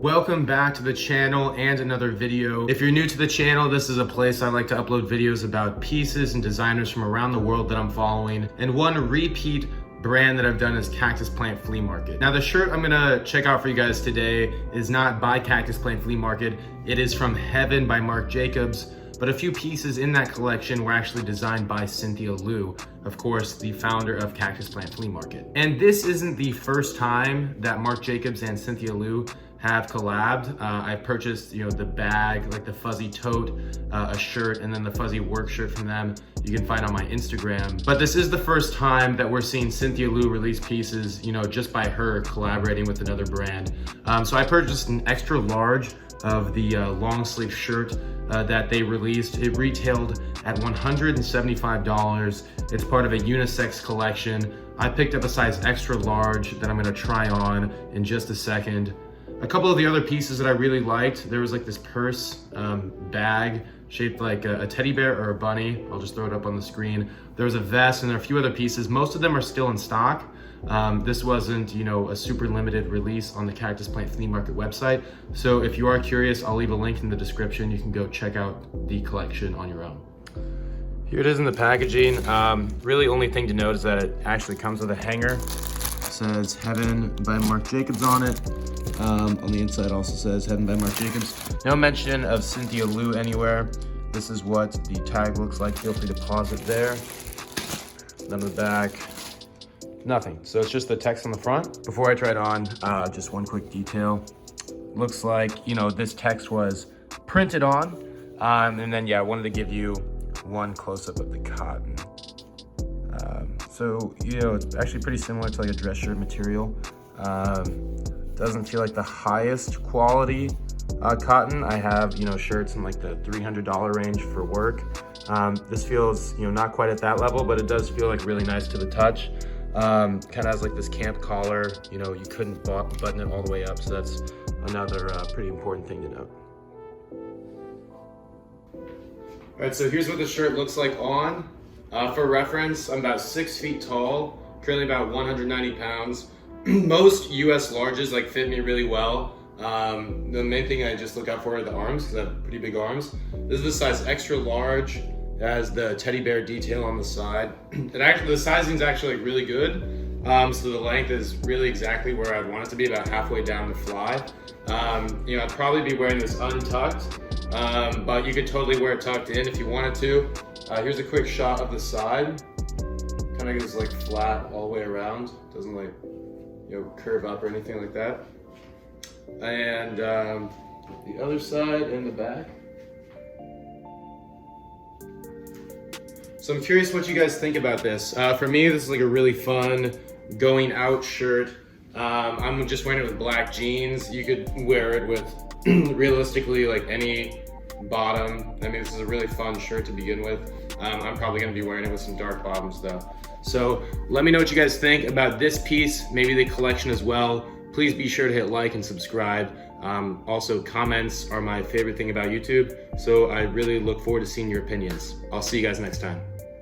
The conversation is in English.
Welcome back to the channel and another video. If you're new to the channel, this is a place I like to upload videos about pieces and designers from around the world that I'm following. And one repeat brand that I've done is Cactus Plant Flea Market. Now the shirt I'm gonna check out for you guys today is not by Cactus Plant Flea Market. It is from Heaven by Marc Jacobs. But a few pieces in that collection were actually designed by Cynthia, of course, the founder of Cactus Plant Flea Market. And this isn't the first time that Marc Jacobs and Cynthia have collabed. I purchased, the bag, like the fuzzy tote, a shirt, and then the fuzzy work shirt from them. You can find on my Instagram. But this is the first time that we're seeing Cynthia release pieces, just by her collaborating with another brand. So I purchased an extra large of the long sleeve shirt that they released. It retailed at $175. It's part of a unisex collection. I picked up a size extra large that I'm gonna try on in just a second. A couple of the other pieces that I really liked, there was like this purse bag shaped like a teddy bear or a bunny. I'll just throw it up on the screen. There was a vest and there are a few other pieces. Most of them are still in stock. This wasn't, a super limited release on the Cactus Plant Flea Market website. So if you are curious, I'll leave a link in the description. You can go check out the collection on your own. Here it is in the packaging. Really only thing to note is that it actually comes with a hanger. It says Heaven by Marc Jacobs on it. On the inside also says Heaven by Marc Jacobs. No mention of Cynthia anywhere. This is what the tag looks like. Feel free to pause it there. And on the back, nothing. So it's just the text on the front. Before I try it on, just one quick detail. Looks like, this text was printed on. And then, I wanted to give you one close-up of the cotton. So, it's actually pretty similar to like a dress shirt material. Doesn't feel like the highest quality cotton. I have, shirts in like the $300 range for work. This feels, not quite at that level, but it does feel like really nice to the touch. Kind of has like this camp collar, you couldn't button it all the way up, so that's another pretty important thing to note. All right, so here's what the shirt looks like on. For reference, I'm about 6 feet tall, currently about 190 pounds. Most US larges fit me really well. The main thing I just look out for are the arms, because I have pretty big arms. This is the size extra large. It has the teddy bear detail on the side. The sizing is actually really good. So the length is really exactly where I'd want it to be, about halfway down the fly. I'd probably be wearing this untucked, but you could totally wear it tucked in if you wanted to. Here's a quick shot of the side. Kind of goes flat all the way around. Doesn't curve up or anything like that. And the other side and the back. So I'm curious what you guys think about this. For me, this is a really fun going out shirt. I'm just wearing it with black jeans. You could wear it with realistically any bottom. This is a really fun shirt to begin with. I'm probably gonna be wearing it with some dark bottoms though. So let me know what you guys think about this piece, maybe the collection as well. Please be sure to hit like and subscribe. Also, comments are my favorite thing about YouTube, so I really look forward to seeing your opinions. I'll see you guys next time.